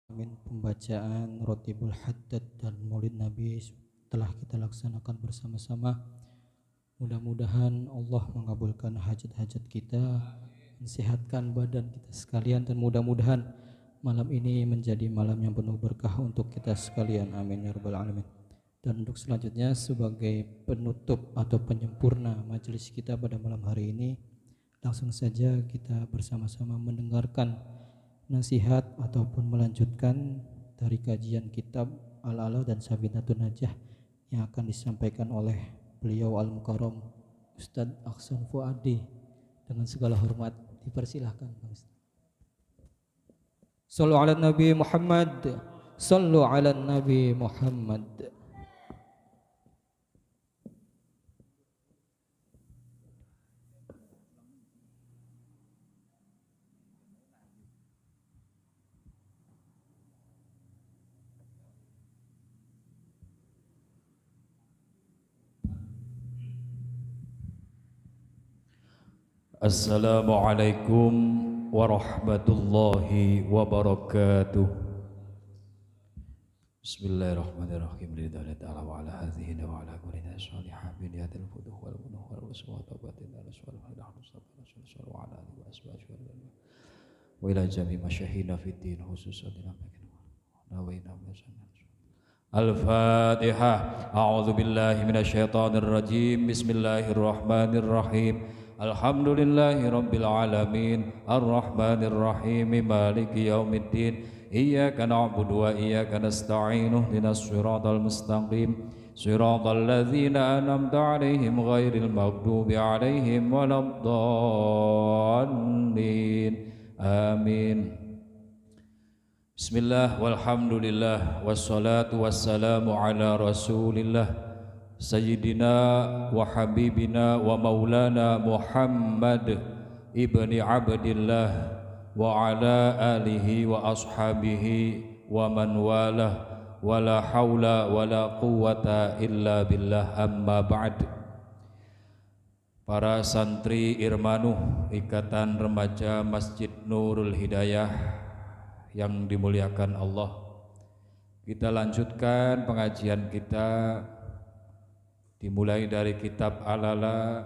Amin. Pembacaan Rotibul Haddad dan Maulid Nabi telah kita laksanakan bersama-sama. Mudah-mudahan Allah mengabulkan hajat-hajat kita, mensehatkan badan kita sekalian, dan mudah-mudahan malam ini menjadi malam yang penuh berkah untuk kita sekalian. Amin ya rabbal alamin. Dan untuk selanjutnya sebagai penutup atau penyempurna majelis kita pada malam hari ini, langsung saja kita bersama-sama mendengarkan nasihat ataupun melanjutkan dari kajian kitab Al-Ala dan Sabinatun Najah yang akan disampaikan oleh beliau Al-Mukarram Ustadz Ahsan Fuadi. Dengan segala hormat dipersilahkan Pak Ustadz. Sallu ala Nabi Muhammad. Sallu ala Nabi Muhammad. Assalamualaikum warahmatullahi wabarakatuh. Bismillahirrahmanirrahim. Lillahi ta'ala wa ala hadhihi wa ala qulina shalihah bi niyatil futuh wal bunuh wal waswa tabatin rasul hadah rasul wa ala alihi wa ashabihi wa ila jami masyahina fid din khususan ila makin nawaina masyana. Al-Fatihah. A'udzu billahi minasyaitonir rajim. Bismillahirrahmanirrahim. Alhamdulillahi rabbil alamin arrahmanir rahim maliki yaumiddin iyyaka na'budu wa iyyaka nasta'in ihdinas siratal mustaqim siratal ladzina an'amta 'alaihim ghairil maghdubi 'alaihim waladdallin amin. Bismillah walhamdulillah wassalatu wassalamu ala rasulillah Sayyidina wa habibina wa maulana Muhammad ibni Abdillah wa ala alihi wa ashabihi wa man walah wa la hawla wa la quwwata illa billah amma ba'd. Para santri Irmanuh Ikatan Remaja Masjid Nurul Hidayah yang dimuliakan Allah, kita lanjutkan pengajian kita dimulai dari kitab Al-Ala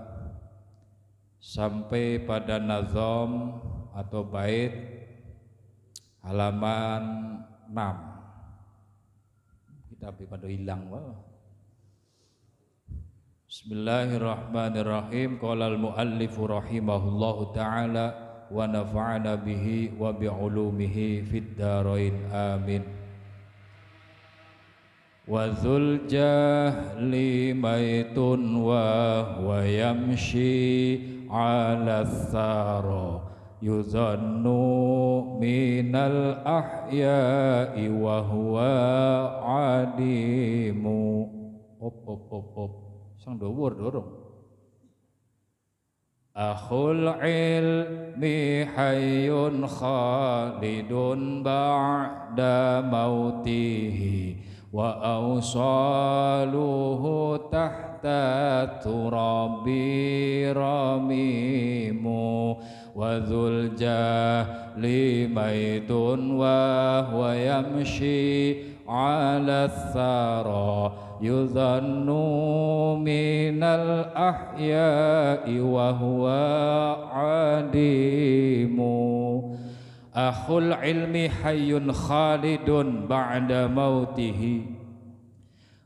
sampai pada nazam atau bait halaman 6. Kita pada hilang. Bismillahirrahmanirrahim. Qala al-muallif rahimahullahu taala wa nafa'ana bihi wa bi'ulumihi fid dharain amin. Wa dzul jahli maitun wa yamshi 'ala tsara yuzannu minal ahya'i wa huwa 'adimu. Op sang dhuwur dorong. Akhul ilmi hayyun khalidun ba'da mautihi wa awsaluhu tahta turabi ramimu wa dzul jahli maitun wa huwa yamshi 'ala tsara yuzannu minal ahya'i wa huwa 'adimu. Akhul ilmi hayyun khalidun ba'da mautihi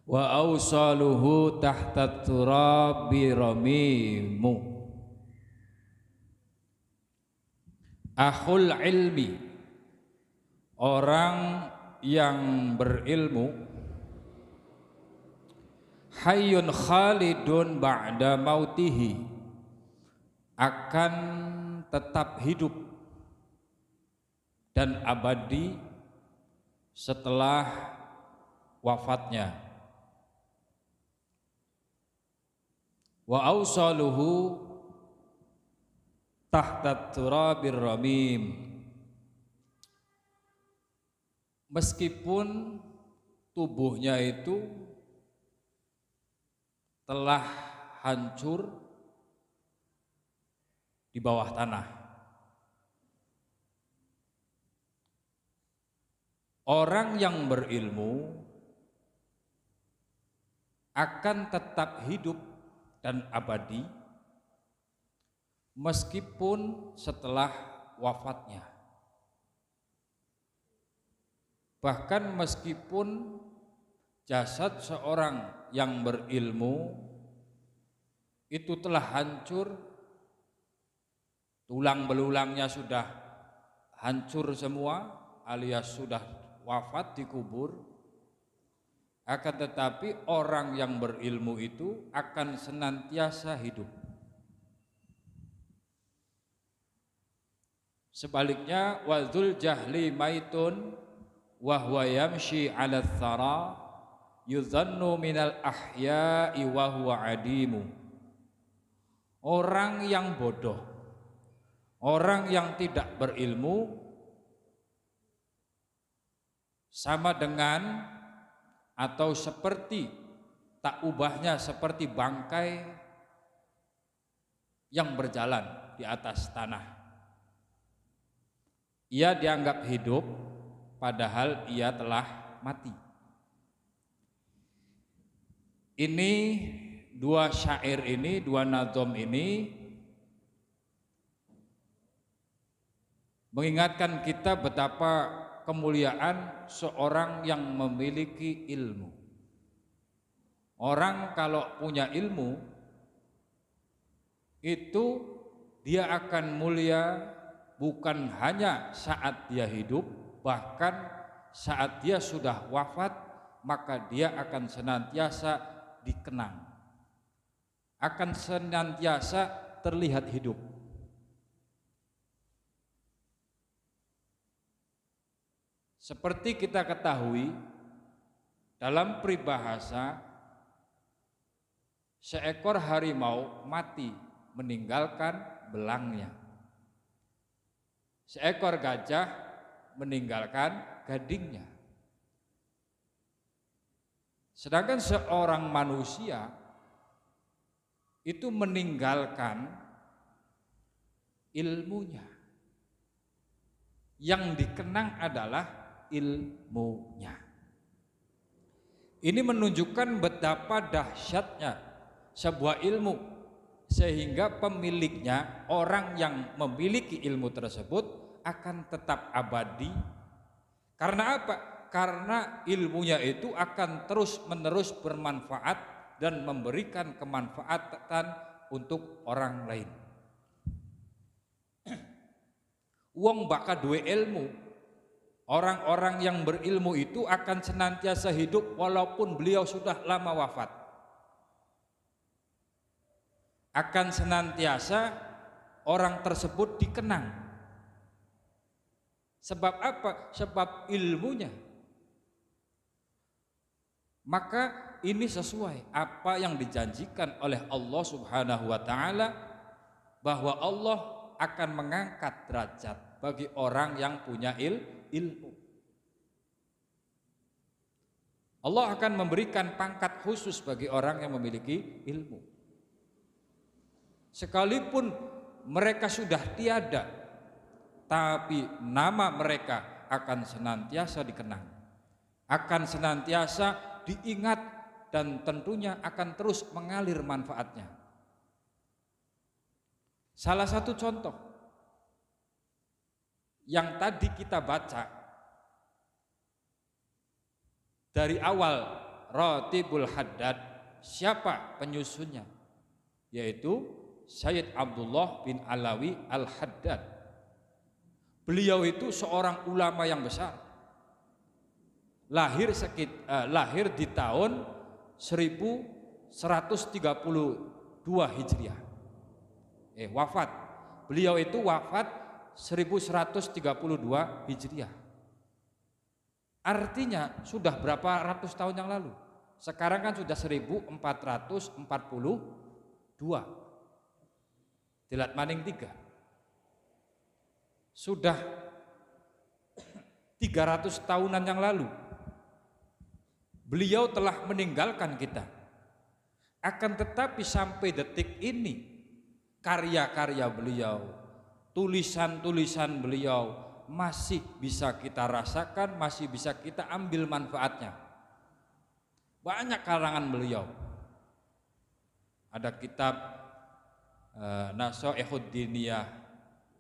wa awsaluhu tahta turabi ramimu. Akhul ilmi, orang yang berilmu, hayyun khalidun ba'da mautihi, akan tetap hidup dan abadi setelah wafatnya. Wa awsaluhu tahta turabir ramim, meskipun tubuhnya itu telah hancur di bawah tanah. Orang yang berilmu akan tetap hidup dan abadi meskipun setelah wafatnya. Bahkan meskipun jasad seorang yang berilmu itu telah hancur, tulang belulangnya sudah hancur semua alias sudah wafat dikubur, akan tetapi orang yang berilmu itu akan senantiasa hidup. Sebaliknya, wadzul jahli maitun wa huwa yamshi 'ala tsara yuzannu minal ahya'i wa huwa adimu. Orang yang bodoh, orang yang tidak berilmu sama dengan atau seperti, tak ubahnya seperti bangkai yang berjalan di atas tanah. Ia dianggap hidup padahal ia telah mati. Ini dua syair ini, dua nazom ini mengingatkan kita betapa kemuliaan seorang yang memiliki ilmu. Orang kalau punya ilmu itu dia akan mulia bukan hanya saat dia hidup, bahkan saat dia sudah wafat, maka dia akan senantiasa dikenang, akan senantiasa terlihat hidup. Seperti kita ketahui, dalam peribahasa, seekor harimau mati meninggalkan belangnya, seekor gajah meninggalkan gadingnya. Sedangkan seorang manusia itu meninggalkan ilmunya. Yang dikenang adalah ilmunya. Ini menunjukkan betapa dahsyatnya sebuah ilmu, sehingga pemiliknya, orang yang memiliki ilmu tersebut akan tetap abadi. Karena apa? Karena ilmunya itu akan terus-menerus bermanfaat dan memberikan kemanfaatan untuk orang lain. Wong bakal duwe ilmu. Orang-orang yang berilmu itu akan senantiasa hidup walaupun beliau sudah lama wafat. Akan senantiasa orang tersebut dikenang. Sebab apa? Sebab ilmunya. Maka ini sesuai apa yang dijanjikan oleh Allah Subhanahu wa taala, bahwa Allah akan mengangkat derajat bagi orang yang punya ilmu. Allah akan memberikan pangkat khusus bagi orang yang memiliki ilmu. Sekalipun mereka sudah tiada, tapi nama mereka akan senantiasa dikenang, akan senantiasa diingat, dan tentunya akan terus mengalir manfaatnya. Salah satu contoh yang tadi kita baca dari awal, Ratibul Haddad, siapa penyusunnya? Yaitu Sayyid Abdullah bin Alawi Al-Haddad. Beliau itu seorang ulama yang besar. Lahir di tahun 1132 Hijriah. Wafat. Beliau itu wafat 1132 Hijriah. Artinya sudah berapa ratus tahun yang lalu? Sekarang kan sudah 1442. Dilat maning 3. Sudah 300 tahunan yang lalu beliau telah meninggalkan kita. Akan tetapi sampai detik ini karya-karya beliau, tulisan-tulisan beliau, masih bisa kita rasakan, masih bisa kita ambil manfaatnya. Banyak karangan beliau. Ada kitab Nasaihud Diniyah,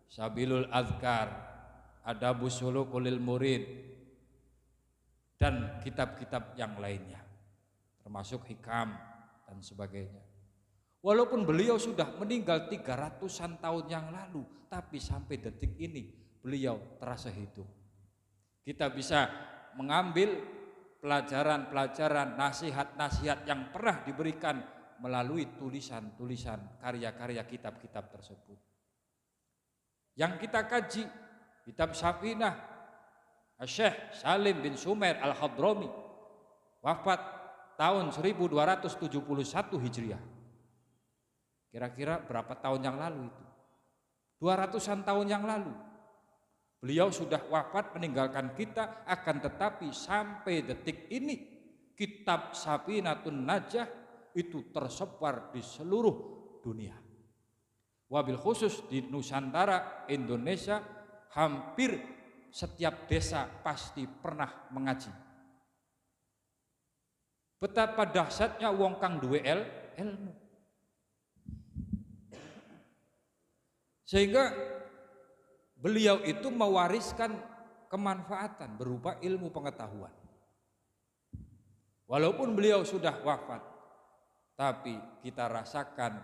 Sabilul Azkar, Adabus Sulukul Murid, dan kitab-kitab yang lainnya, termasuk hikam dan sebagainya. Walaupun beliau sudah meninggal 300-an tahun yang lalu, tapi sampai detik ini beliau terasa hidup. Kita bisa mengambil pelajaran-pelajaran, nasihat-nasihat yang pernah diberikan melalui tulisan-tulisan, karya-karya kitab-kitab tersebut. Yang kita kaji, kitab Safinah, Syekh Salim bin Sumer Al-Hadrami, wafat tahun 1271 Hijriah. Kira-kira berapa tahun yang lalu itu? 200-an tahun yang lalu. Beliau sudah wafat meninggalkan kita, akan tetapi sampai detik ini kitab Safinatun Najah itu tersebar di seluruh dunia. Wabil khusus di Nusantara, Indonesia, hampir setiap desa pasti pernah mengaji. Betapa dahsyatnya wong kang duwe ilmu. Sehingga beliau itu mewariskan kemanfaatan berupa ilmu pengetahuan. Walaupun beliau sudah wafat, tapi kita rasakan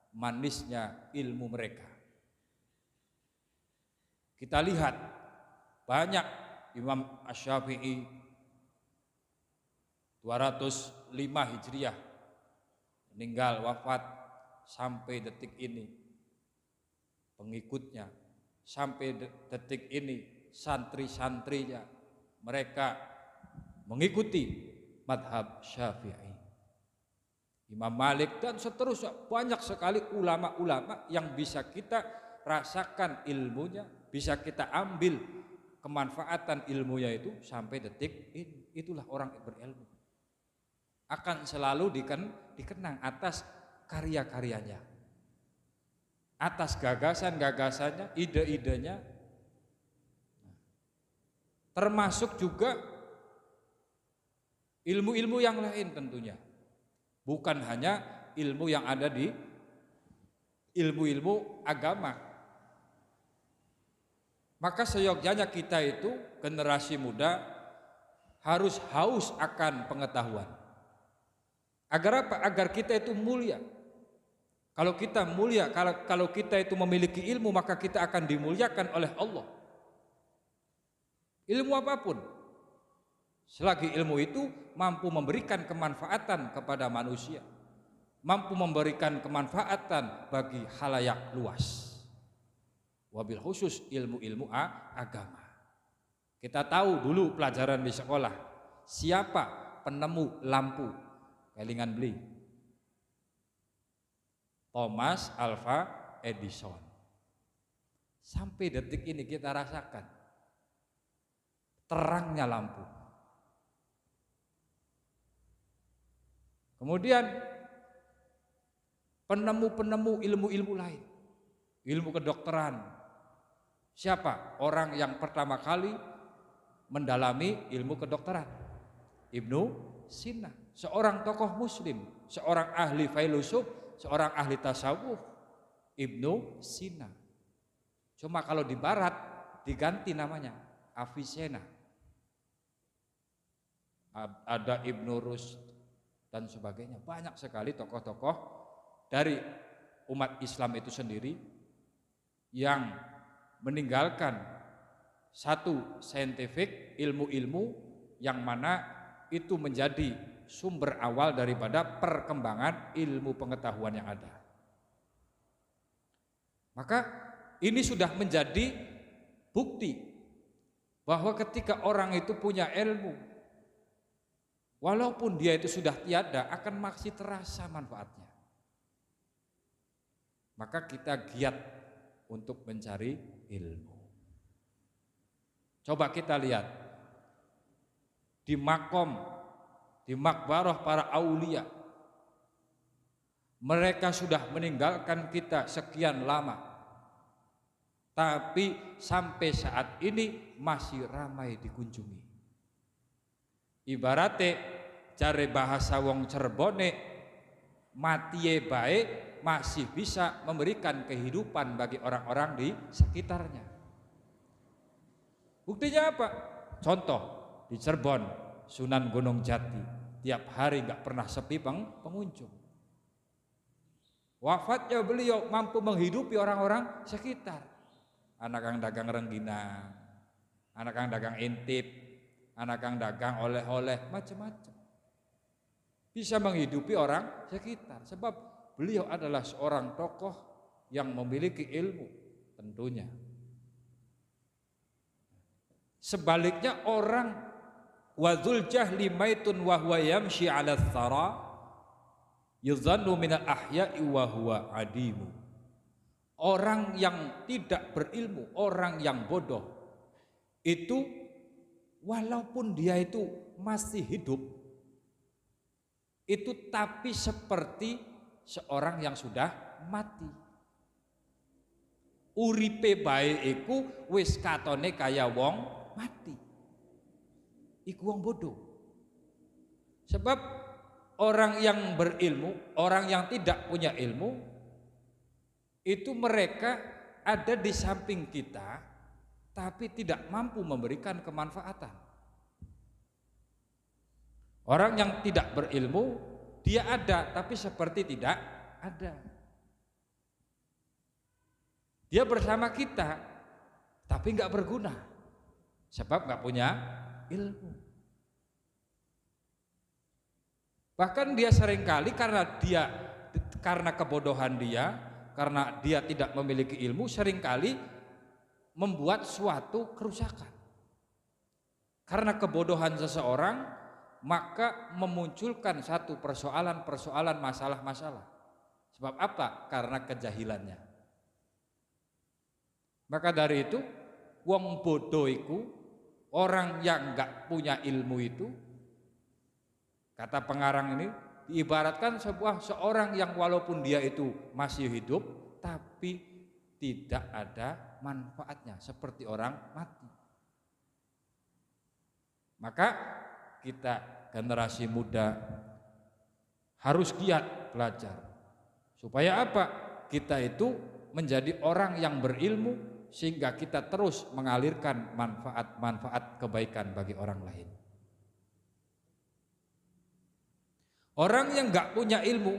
manisnya ilmu mereka. Kita lihat banyak Imam Asy-Syafi'i 205 Hijriah meninggal wafat, sampai detik ini pengikutnya, sampai detik ini santri-santrinya, mereka mengikuti madhab Syafi'i, Imam Malik dan seterusnya. Banyak sekali ulama-ulama yang bisa kita rasakan ilmunya, bisa kita ambil kemanfaatan ilmunya itu sampai detik ini. Itulah orang berilmu, akan selalu dikenang atas karya-karyanya, atas gagasan-gagasannya, ide-idenya, termasuk juga ilmu-ilmu yang lain tentunya. Bukan hanya ilmu yang ada di ilmu-ilmu agama. Maka seyogyanya kita itu, generasi muda, harus haus akan pengetahuan. Agar apa? Agar kita itu mulia. Kalau kita mulia, kalau kita itu memiliki ilmu, maka kita akan dimuliakan oleh Allah. Ilmu apapun, selagi ilmu itu mampu memberikan kemanfaatan kepada manusia, mampu memberikan kemanfaatan bagi khalayak luas, wabil khusus ilmu-ilmu agama. Kita tahu dulu pelajaran di sekolah, siapa penemu lampu kelingan beli? Thomas Alva Edison. Sampai detik ini kita rasakan terangnya lampu. Kemudian penemu-penemu ilmu-ilmu lain, ilmu kedokteran. Siapa orang yang pertama kali mendalami ilmu kedokteran? Ibnu Sina, seorang tokoh muslim, seorang ahli filosof, seorang ahli tasawuf. Ibnu Sina. Cuma kalau di barat diganti namanya Avicenna. Ada Ibnu Rushd dan sebagainya. Banyak sekali tokoh-tokoh dari umat Islam itu sendiri yang meninggalkan satu saintifik, ilmu-ilmu yang mana itu menjadi sumber awal daripada perkembangan ilmu pengetahuan yang ada. Maka ini sudah menjadi bukti bahwa ketika orang itu punya ilmu, walaupun dia itu sudah tiada, akan masih terasa manfaatnya. Maka kita giat untuk mencari ilmu. Coba kita lihat di makom, di makbarah para aulia, mereka sudah meninggalkan kita sekian lama, tapi sampai saat ini masih ramai dikunjungi. Ibaratnya cari bahasa wong Cirebone, matie baik masih bisa memberikan kehidupan bagi orang-orang di sekitarnya. Buktinya apa? Contoh di Cirebon, Sunan Gunung Jati, tiap hari nggak pernah sepi pengunjung. Wafatnya beliau mampu menghidupi orang-orang sekitar. Anak yang dagang rengginang, anak yang dagang intip, anak yang dagang oleh-oleh, macam-macam. Bisa menghidupi orang sekitar. Sebab beliau adalah seorang tokoh yang memiliki ilmu tentunya. Sebaliknya orang wadzul jahli maitun wa huwa yamshi 'ala tsara yuzannu minal ahya'i wa huwa adimu. Orang yang tidak berilmu, orang yang bodoh itu walaupun dia itu masih hidup itu tapi seperti seorang yang sudah mati. Uripe bae iku wis katone kaya wong mati. Iku wong bodoh. Sebab orang yang berilmu, orang yang tidak punya ilmu itu mereka ada di samping kita tapi tidak mampu memberikan kemanfaatan. Orang yang tidak berilmu dia ada tapi seperti tidak ada. Dia bersama kita tapi nggak berguna sebab nggak punya ilmu. Bahkan dia seringkali karena kebodohan dia, karena dia tidak memiliki ilmu, seringkali membuat suatu kerusakan. Karena kebodohan seseorang, maka memunculkan satu persoalan-persoalan, masalah-masalah. Sebab apa? Karena kejahilannya. Maka dari itu, wong bodoh itu, orang yang enggak punya ilmu itu, kata pengarang ini, diibaratkan seorang yang walaupun dia itu masih hidup tapi tidak ada manfaatnya seperti orang mati. Maka kita generasi muda harus giat belajar supaya apa? Kita itu menjadi orang yang berilmu sehingga kita terus mengalirkan manfaat-manfaat kebaikan bagi orang lain. Orang yang nggak punya ilmu,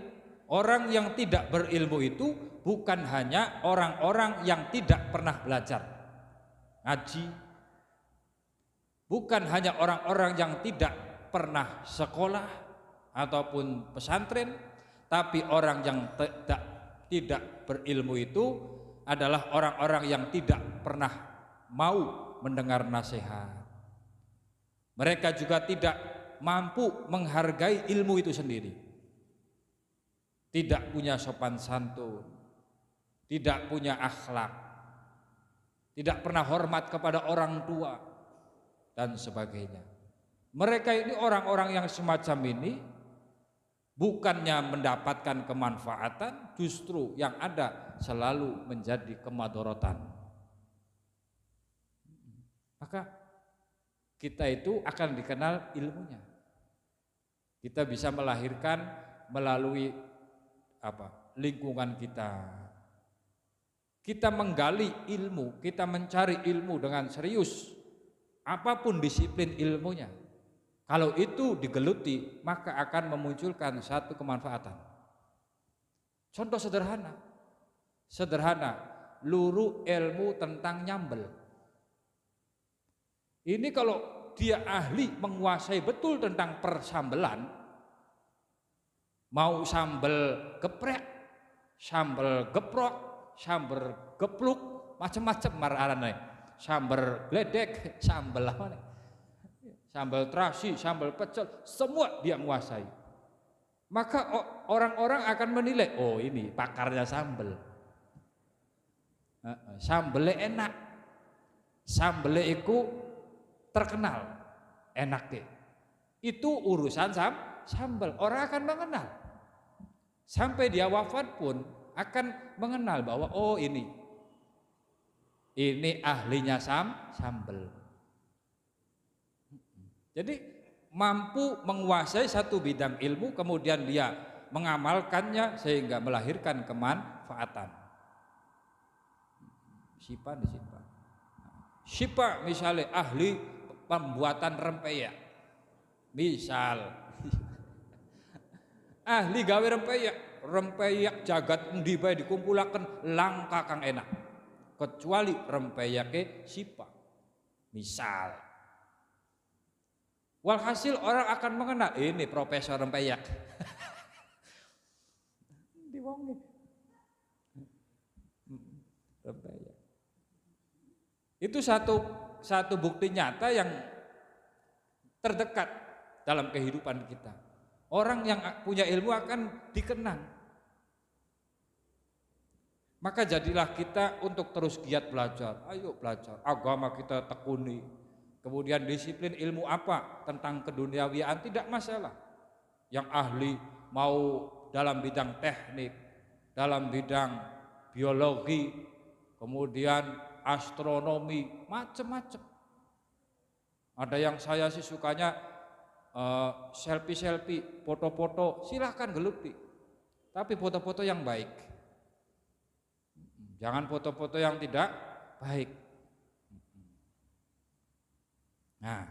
orang yang tidak berilmu itu bukan hanya orang-orang yang tidak pernah belajar ngaji, bukan hanya orang-orang yang tidak pernah sekolah ataupun pesantren, tapi orang yang tidak berilmu itu adalah orang-orang yang tidak pernah mau mendengar nasihat. Mereka juga tidak mampu menghargai ilmu itu sendiri, tidak punya sopan santun, tidak punya akhlak, tidak pernah hormat kepada orang tua dan sebagainya. Mereka ini orang-orang yang semacam ini bukannya mendapatkan kemanfaatan, justru yang ada selalu menjadi kemadharatan. Maka kita itu akan dikenal ilmunya. Kita bisa melahirkan melalui lingkungan kita. Kita menggali ilmu, kita mencari ilmu dengan serius. Apapun disiplin ilmunya. Kalau itu digeluti, maka akan memunculkan satu kemanfaatan. Contoh sederhana, luru ilmu tentang nyambel. Ini kalau dia ahli menguasai betul tentang persambelan, mau sambel geprek, sambel geprok, sambel gepluk, macam-macam marane. Sambel gledek, sambel apa nih? Sambal terasi, sambal pecel, semua dia menguasai. Maka orang-orang akan menilai, oh ini pakarnya sambel. Sambelnya enak, sambelnya itu terkenal, enaknya. Itu urusan sambel, orang akan mengenal. Sampai dia wafat pun akan mengenal bahwa oh ini Ini ahlinya sambel. Jadi mampu menguasai satu bidang ilmu, kemudian dia mengamalkannya sehingga melahirkan kemanfaatan. Sipa misalnya ahli pembuatan rempeyek, misal ahli gawe rempeyek jagat endi bae dikumpulaken langka kang enak kecuali rempeyeke sipa misal. Walhasil orang akan mengenal ini Profesor Rempeyek. Diwongi. Rempeyek. Itu satu bukti nyata yang terdekat dalam kehidupan kita. Orang yang punya ilmu akan dikenang. Maka jadilah kita untuk terus giat belajar. Ayo belajar, agama kita tekuni. Kemudian disiplin ilmu apa tentang keduniawian tidak masalah. Yang ahli mau dalam bidang teknik, dalam bidang biologi, kemudian astronomi, macam-macam. Ada yang saya sih sukanya selfie, foto-foto, silahkan geluti. Tapi foto-foto yang baik. Jangan foto-foto yang tidak baik. Nah,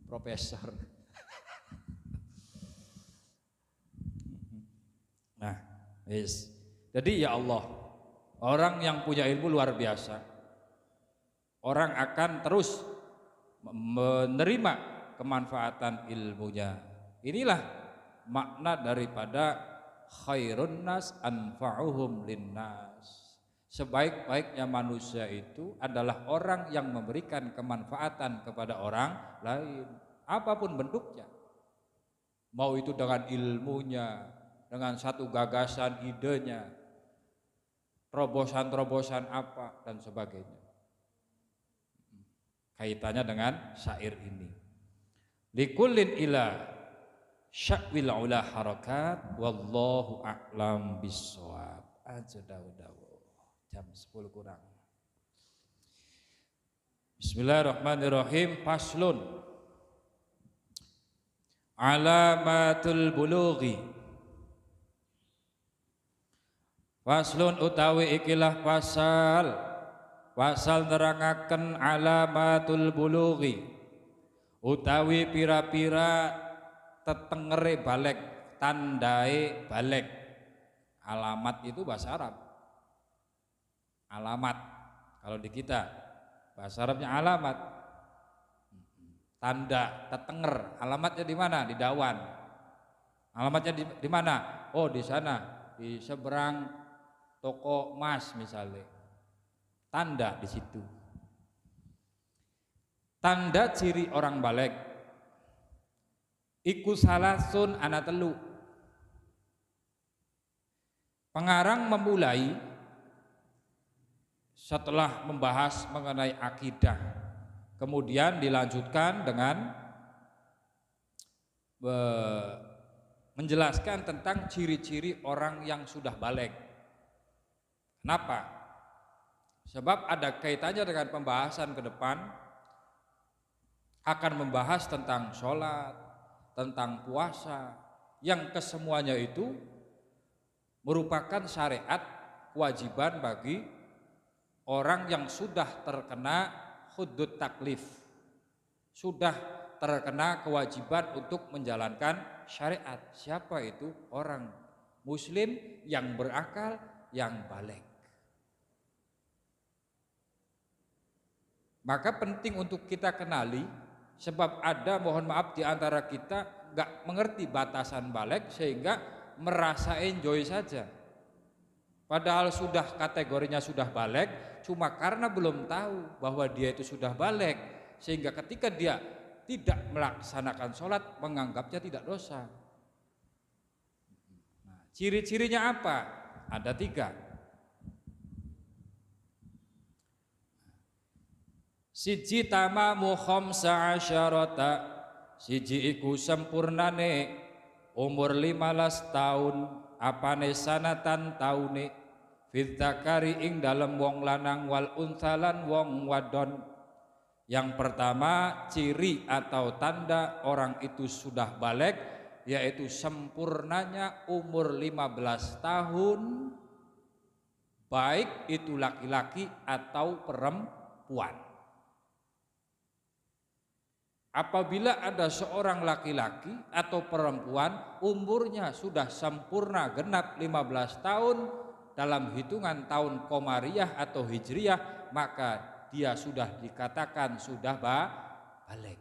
Profesor. Nah, yes. Jadi ya Allah, orang yang punya ilmu luar biasa. Orang akan terus menerima kemanfaatan ilmunya. Inilah makna daripada khairun nas anfa'uhum linnas. Sebaik-baiknya manusia itu adalah orang yang memberikan kemanfaatan kepada orang lain, apapun bentuknya. Mau itu dengan ilmunya, dengan satu gagasan idenya, terobosan-terobosan apa dan sebagainya. Kaitannya dengan syair ini. Likullin ila syakwil ula harakat wallahu a'lam bissawab. Aja dawu-dawu. Jam 10 kurang. Bismillahirrahmanirrahim. Faslun. Alamatul bulughi. Faslun utawi ikilah pasal nerangaken alamatul bulughi utawi pira-pira tetengere balek, tandai balek. Alamat itu bahasa Arab. Alamat kalau di kita bahasa Arabnya alamat, tanda tetenger. Alamatnya di mana? Di dawan. Alamatnya di mana? Oh di sana, di seberang toko emas misalnya. Tanda di situ. Tanda ciri orang balik. Iku salasun ana telu. Pengarang memulai setelah membahas mengenai akidah, kemudian dilanjutkan dengan menjelaskan tentang ciri-ciri orang yang sudah balik. Kenapa? Sebab ada kaitannya dengan pembahasan ke depan, akan membahas tentang sholat, tentang puasa, yang kesemuanya itu merupakan syariat kewajiban bagi orang yang sudah terkena hudud taklif, sudah terkena kewajiban untuk menjalankan syariat. Siapa itu? Orang muslim yang berakal, yang baligh. Maka penting untuk kita kenali, sebab ada mohon maaf di antara kita nggak mengerti batasan baligh sehingga merasa enjoy saja. Padahal sudah kategorinya sudah baligh, cuma karena belum tahu bahwa dia itu sudah baligh, sehingga ketika dia tidak melaksanakan sholat menganggapnya tidak dosa. Nah, ciri-cirinya apa? Ada 3. Siji tamamu khamsa asyarata, siji iku sempurnane umur 15 tahun, apane sanatan taune. Fid dzakari ing dalem wong lanang wal unsalan wong wadon. Yang pertama ciri atau tanda orang itu sudah balik, yaitu sempurnanya umur 15 tahun, baik itu laki-laki atau perempuan. Apabila ada seorang laki-laki atau perempuan umurnya sudah sempurna genap 15 tahun dalam hitungan tahun Qamariyah atau Hijriyah, maka dia sudah dikatakan sudah balik.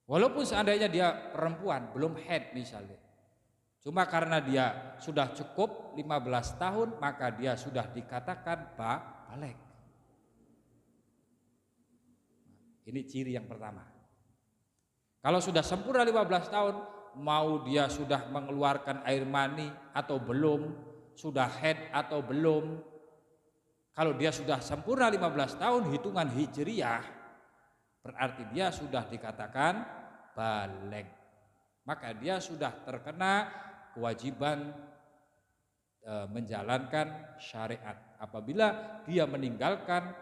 Walaupun seandainya dia perempuan belum haid misalnya, cuma karena dia sudah cukup 15 tahun maka dia sudah dikatakan balik. Ini ciri yang pertama. Kalau sudah sempurna 15 tahun, mau dia sudah mengeluarkan air mani atau belum, sudah haid atau belum, kalau dia sudah sempurna 15 tahun hitungan Hijriyah, berarti dia sudah dikatakan balik. Maka dia sudah terkena kewajiban menjalankan syariat. Apabila dia meninggalkan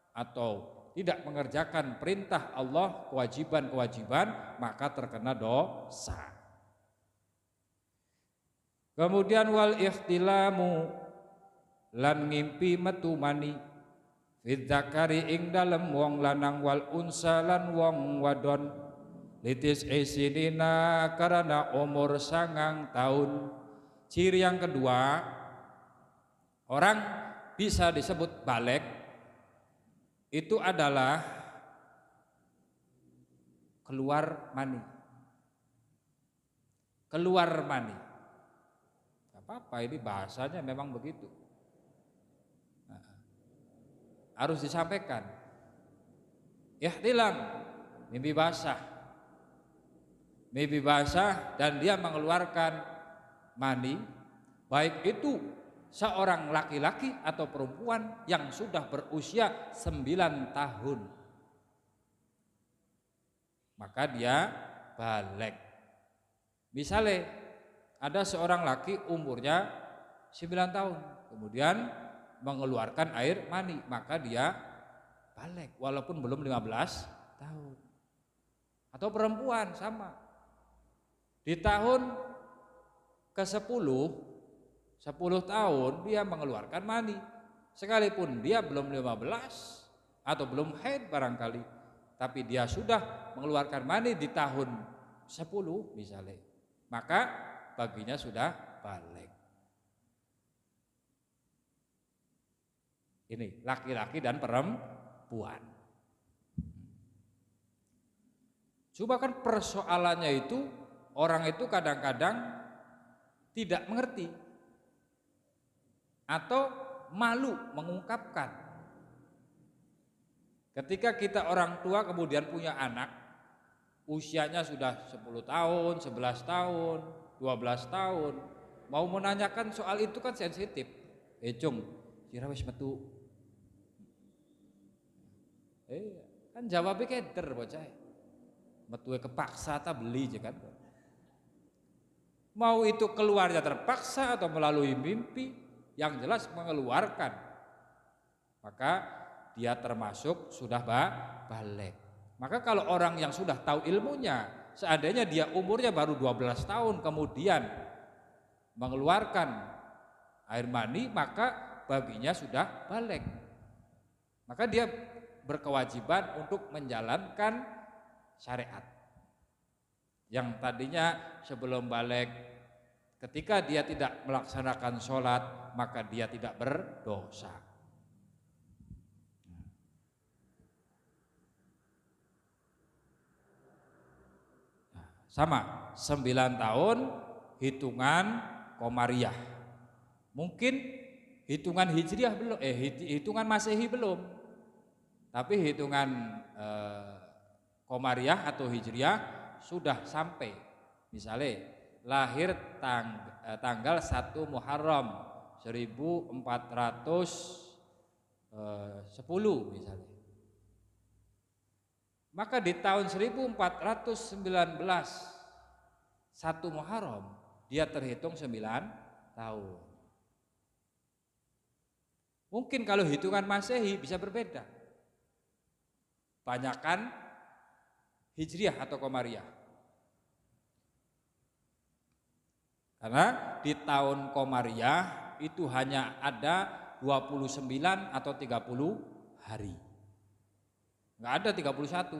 atau tidak mengerjakan perintah Allah, kewajiban-kewajiban, maka terkena dosa. Kemudian wal ikhtilamu lan ngimpi metu mani fid dzakari ing dalem wong lanang wal unsa lan wong wadon litis isinina karena umur 9 tahun. Ciri yang kedua, orang bisa disebut balik itu adalah keluar mani. Keluar mani. Gak apa-apa, ini bahasanya memang begitu. Harus disampaikan. Ihtilam, mimpi basah. Mimpi basah dan dia mengeluarkan mani, baik itu seorang laki-laki atau perempuan yang sudah berusia 9 tahun, maka dia balik. Misalnya ada seorang laki umurnya 9 tahun kemudian mengeluarkan air mani, maka dia balik walaupun belum 15 tahun. Atau perempuan sama, di tahun ke-10 10 tahun dia mengeluarkan mani, sekalipun dia belum 15 atau belum haid barangkali, tapi dia sudah mengeluarkan mani di tahun 10 misalnya, maka baginya sudah balik. Ini laki-laki dan perempuan. Coba kan persoalannya itu, orang itu kadang-kadang tidak mengerti atau malu mengungkapkan. Ketika kita orang tua kemudian punya anak, usianya sudah 10 tahun, 11 tahun, 12 tahun, mau menanyakan soal itu kan sensitif. Cung, kira wis metu. Kan jawabnya keder bocah. Metu kepaksa ta beli je kan. Mau itu keluarnya terpaksa atau melalui mimpi, yang jelas mengeluarkan, maka dia termasuk sudah balik. Maka kalau orang yang sudah tahu ilmunya, seandainya dia umurnya baru 12 tahun kemudian mengeluarkan air mani, maka baginya sudah balik. Maka dia berkewajiban untuk menjalankan syariat. Yang tadinya sebelum balik, ketika dia tidak melaksanakan sholat, maka dia tidak berdosa. Sama, 9 tahun hitungan Qamariyah. Mungkin hitungan Hijriyah belum, hitungan Masehi belum. Tapi hitungan Qamariyah atau Hijriyah sudah sampai. Misalnya lahir tanggal 1 Muharram 1410 misalnya. Maka di tahun 1419 1 Muharram dia terhitung 9 tahun. Mungkin kalau hitungan Masehi bisa berbeda. Banyakan Hijriah atau Qamariyah. Karena di tahun Qamariyah itu hanya ada 29 atau 30 hari. Enggak ada 31.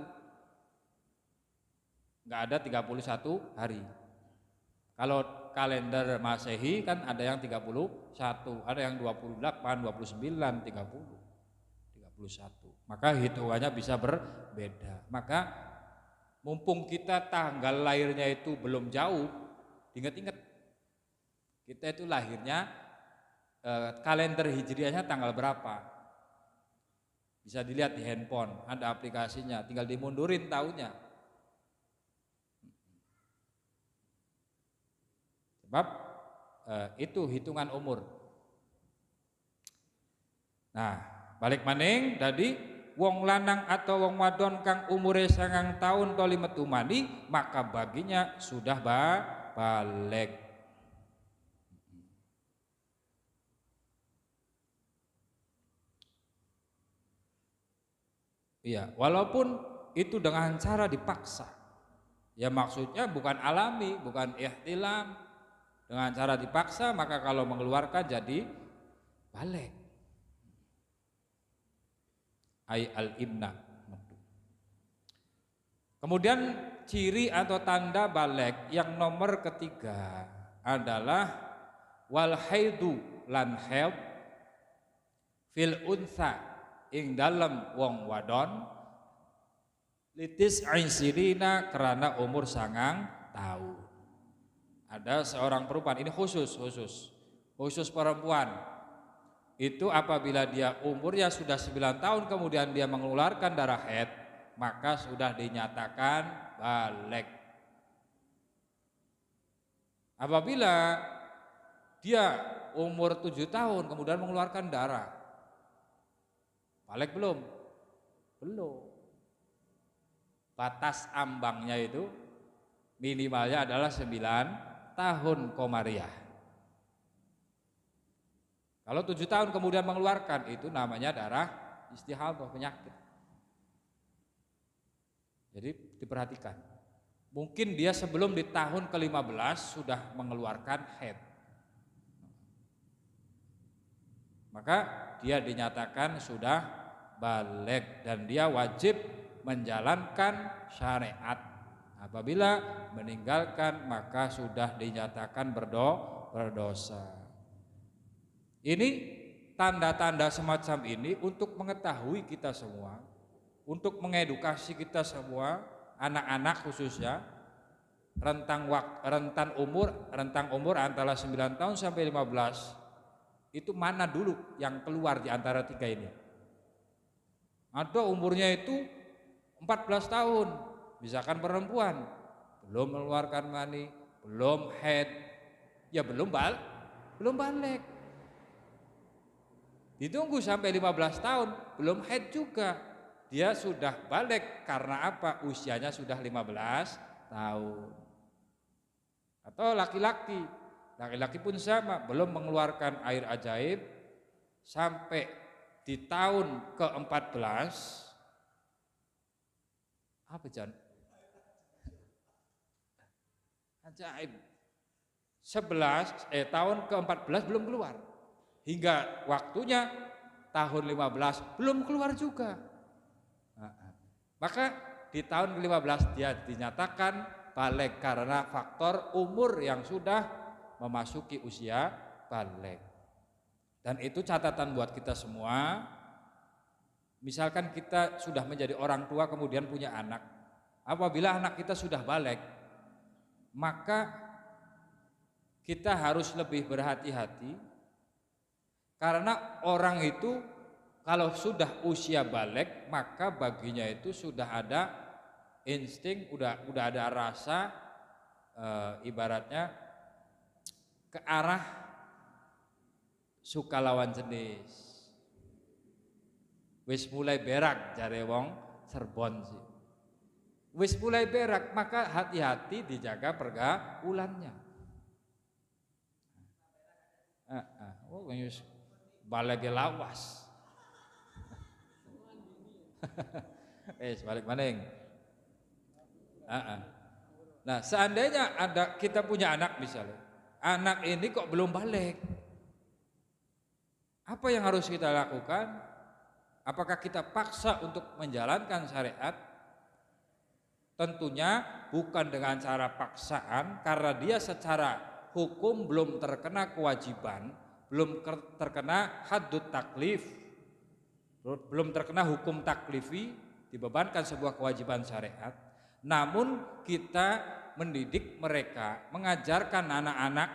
Enggak ada 31 hari. Kalau kalender Masehi kan ada yang 31, ada yang 28, 29, 30, 31. Maka hitungannya bisa berbeda. Maka mumpung kita tanggal lahirnya itu belum jauh, ingat-ingat kita itu lahirnya kalender hijriahnya tanggal berapa. Bisa dilihat di handphone, ada aplikasinya, tinggal dimundurin tahunnya. Sebab itu hitungan umur. Nah, balik maning tadi wong lanang atau wong wadon kang umure 9 tahun toli metu mani, maka baginya sudah balik. Iya, walaupun itu dengan cara dipaksa. Ya maksudnya bukan alami, bukan ihtilam. Dengan cara dipaksa, maka kalau mengeluarkan jadi balik. Ai al-imna. Kemudian ciri atau tanda balik yang nomor ketiga adalah wal haidu lan haid fil unsa ing dalem wong wadon litis ainsirina karena umur 9 tahun. Ada seorang perempuan, ini khusus perempuan. Itu apabila dia umurnya sudah 9 tahun kemudian dia mengeluarkan darah haid, maka sudah dinyatakan balik. Apabila dia umur 7 tahun kemudian mengeluarkan darah, balik belum? Belum. Batas ambangnya itu minimalnya adalah 9 tahun Qamariyah. Kalau 7 tahun kemudian mengeluarkan, itu namanya darah istihadah, penyakit. Jadi diperhatikan. Mungkin dia sebelum di tahun ke-15 sudah mengeluarkan haid. Maka dia dinyatakan sudah balik dan dia wajib menjalankan syariat. Apabila meninggalkan maka sudah dinyatakan berdosa. Ini tanda-tanda semacam ini untuk mengetahui kita semua, untuk mengedukasi kita semua, anak-anak khususnya, rentang umur antara 9 tahun sampai 15. Itu mana dulu yang keluar di antara 3 ini? Atau umurnya itu 14 tahun. Misalkan perempuan belum mengeluarkan mani, belum haid, ya belum balik. Ditunggu sampai 15 tahun, belum haid juga. Dia sudah balik karena apa? Usianya sudah 15 tahun. Atau laki-laki pun sama, belum mengeluarkan air ajaib sampai di tahun ke-14. Apa Jan? Ajaib. Tahun ke-14 belum keluar. Hingga waktunya tahun 15 belum keluar juga. Maka di tahun ke-15 dia dinyatakan balik karena faktor umur yang sudah memasuki usia balik. Dan itu catatan buat kita semua. Misalkan kita sudah menjadi orang tua kemudian punya anak. Apabila anak kita sudah balik, maka kita harus lebih berhati-hati. Karena orang itu kalau sudah usia balik, maka baginya itu sudah ada insting, udah ada rasa ibaratnya ke arah suka lawan jenis. Wis mulai berak jare wong Cirebon sih. Wis mulai berak, maka hati-hati dijaga pergaulannya. Oh wis balege lawas. Balik maning. Nah, seandainya kita punya anak misalnya, anak ini kok belum balik, apa yang harus kita lakukan? Apakah kita paksa untuk menjalankan syariat? Tentunya bukan dengan cara paksaan, karena dia secara hukum belum terkena kewajiban, belum terkena haddut taklif, belum terkena hukum taklifi, dibebankan sebuah kewajiban syariat. Namun kita mendidik mereka, mengajarkan anak-anak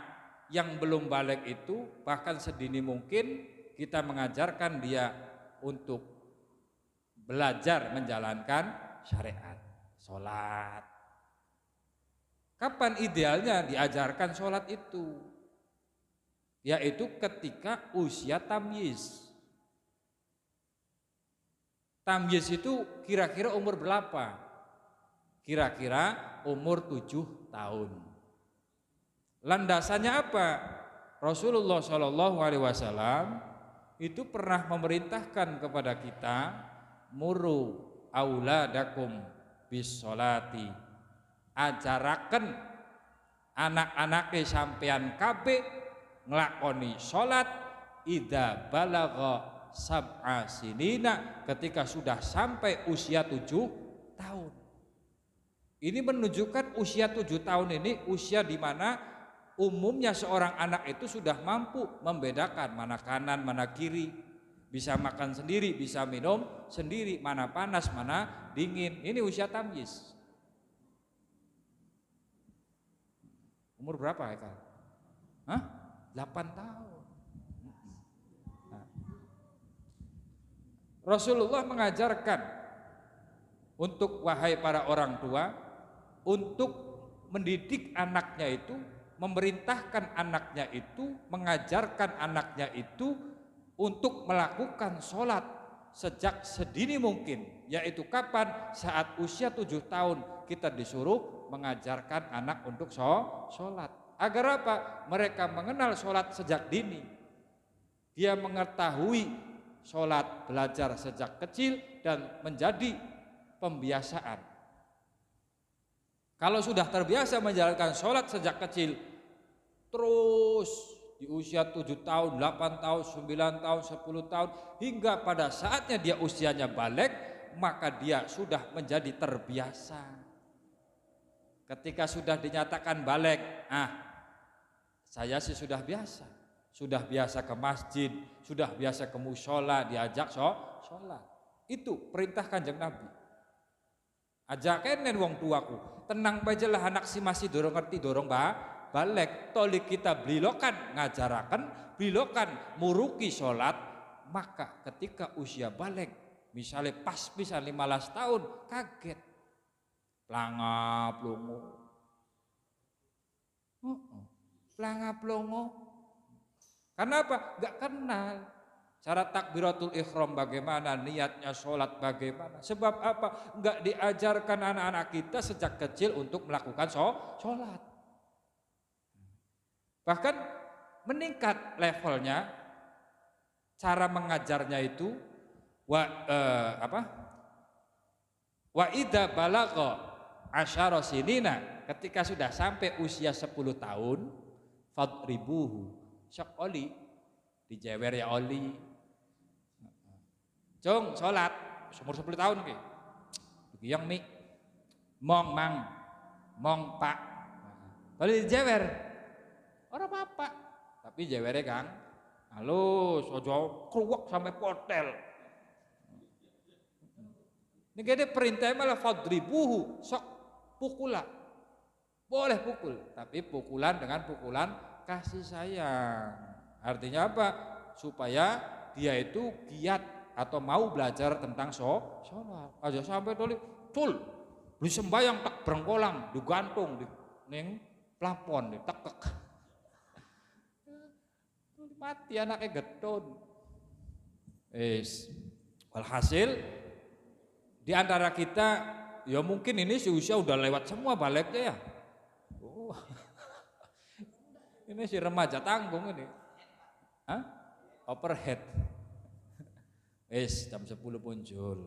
yang belum balik itu, bahkan sedini mungkin kita mengajarkan dia untuk belajar menjalankan syariat, sholat. Kapan idealnya diajarkan sholat itu? Yaitu ketika usia tamyiz. Tamyiz itu kira-kira umur berapa? Kira-kira umur 7 tahun. Landasannya apa? Rasulullah SAW itu pernah memerintahkan kepada kita, muru auladakum bis sholati, ajaraken anak-anake sampean kabeh nglakoni salat idza balagha sab'a sinina, ketika sudah sampai usia 7 tahun. Ini menunjukkan usia 7 tahun ini usia di mana umumnya seorang anak itu sudah mampu membedakan mana kanan mana kiri, bisa makan sendiri, bisa minum sendiri, mana panas mana dingin. Ini usia tamyiz. Umur berapa ya Kak? 8 tahun. Nah. Rasulullah mengajarkan untuk wahai para orang tua untuk mendidik anaknya itu, memerintahkan anaknya itu, mengajarkan anaknya itu untuk melakukan sholat sejak sedini mungkin. Yaitu kapan? Saat usia 7 tahun kita disuruh mengajarkan anak untuk sholat. Agar apa? Mereka mengenal sholat sejak dini. Dia mengetahui sholat, belajar sejak kecil dan menjadi pembiasaan. Kalau sudah terbiasa menjalankan sholat sejak kecil, terus di usia 7 tahun, 8 tahun, 9 tahun, 10 tahun, hingga pada saatnya dia usianya balik, maka dia sudah menjadi terbiasa. Ketika sudah dinyatakan balik, saya sih sudah biasa ke masjid, sudah biasa ke mushola, diajak sholat. Itu perintah Kanjeng Nabi. Ajaken wong tuaku, tenang bae lah anak si masih dorong ngerti dorong balik, tolik kita blilokan ngajarakan, blilokan muruki sholat, maka ketika usia balik, misalnya pas bisa 15 tahun, kaget, plangap longo, karena apa? Gak kenal cara takbiratul ihram bagaimana, niatnya sholat bagaimana. Sebab apa? Enggak diajarkan anak-anak kita sejak kecil untuk melakukan sholat. Bahkan meningkat levelnya, cara mengajarnya itu wa idza balagha asyara sinina, ketika sudah sampai usia 10 tahun, fadribuhu, sok oli, dijewer ya oli. Cung sholat umur 10 tahun ki. Iki yang mi mong mang mong pak. Kalau dijewer ora apa-apa, tapi jewere Kang halus, ojo kruwek sampai potel. Ini gede perintah malah fadribuhu, sok pukula. Boleh pukul, tapi pukulan dengan pukulan kasih sayang. Artinya apa? Supaya dia itu giat atau mau belajar tentang sholat. Aja sampai toli cul beli sembayang tak berengkolang digantung di ning plafon ditekek. Mati anaknya getun. Walhasil di antara kita ya mungkin ini si usia udah lewat semua baliknya ya. Ini si remaja tanggung ini. Hah? Overhead. Jam 10 muncul.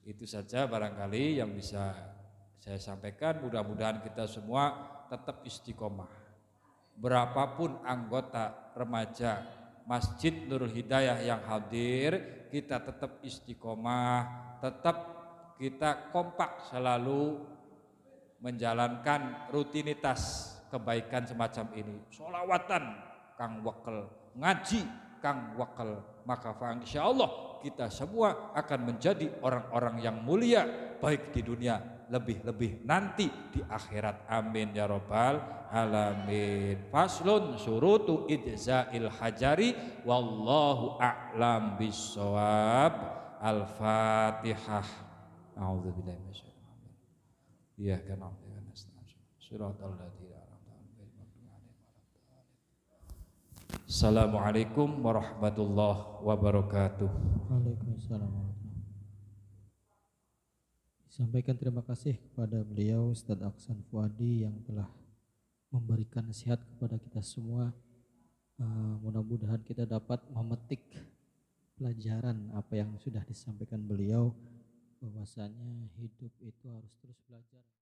Itu saja barangkali yang bisa saya sampaikan. Mudah-mudahan kita semua tetap istiqomah. Berapapun anggota remaja Masjid Nurul Hidayah yang hadir, kita tetap istiqomah, tetap kita kompak selalu menjalankan rutinitas kebaikan semacam ini. Sholawatan kang wakel, ngaji kang wakel, maka insyaallah kita semua akan menjadi orang-orang yang mulia, baik di dunia, lebih-lebih nanti di akhirat. Amin ya rabbal alamin. Faslun surutu idza'il hajari wallahu a'lam bissawab. Al-Fatihah. A'udzubillahi minasyaitonir rajim. Iyyaka na'budu wa iyyaka nasta'in. Shiratal ladzina an'amta 'alaihim. Assalamualaikum warahmatullahi wabarakatuh. Waalaikumsalam warahmatullahi. Sampaikan terima kasih kepada beliau Ustadz Aksan Fuadi yang telah memberikan nasihat kepada kita semua. Mudah-mudahan kita dapat memetik pelajaran apa yang sudah disampaikan beliau, bahwasanya hidup itu harus terus belajar.